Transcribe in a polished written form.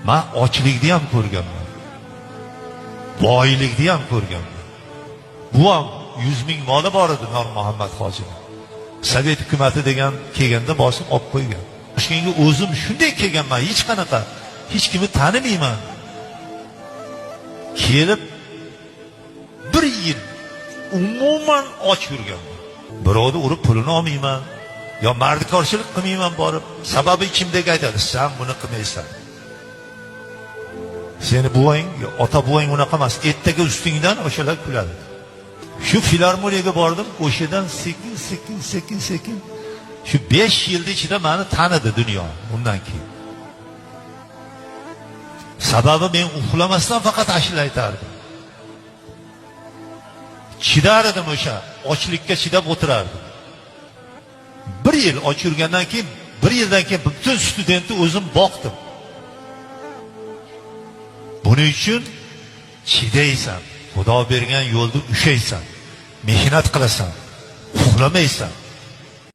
Men ochlikni ham ko'rganman. Boylikni ham ko'rganman. Bu ham 100 ming moli bor edi Nur Muhammad hoji. Sovet hukumati degan kelganda bosib olib qo'ygan. Toshkentga o'zim shunday kelganman, hech qanaqa, hech kimni tanimayman. Kelib bir yil umuman och yurganman. Birovni urib pulini olmayman, yo mardikorchilik qilmayman borib. Sababi ichimdagi aytadi, sen buni qilmaysan. Seni buvang, ota buvang unaqa emas, ertaga ustingdan o'shalar kuladi. Shu filarmoniyaga bordim, o'shadan sekin shu 5 yilda ichida meni tanidi dunyo undan keyin. Sababi men uxlamasdan faqat ashula aytardim. Chidar edim o'sha, ochlikka chidab o'tirardim. 1 yil och yurgandan keyin, 1 yildan keyin butun studentni o'zim boqdim. Buning uchun chidaysan, Xudo bergan yo'lda ushaysan, mehnat qilasan, uxlamaysan.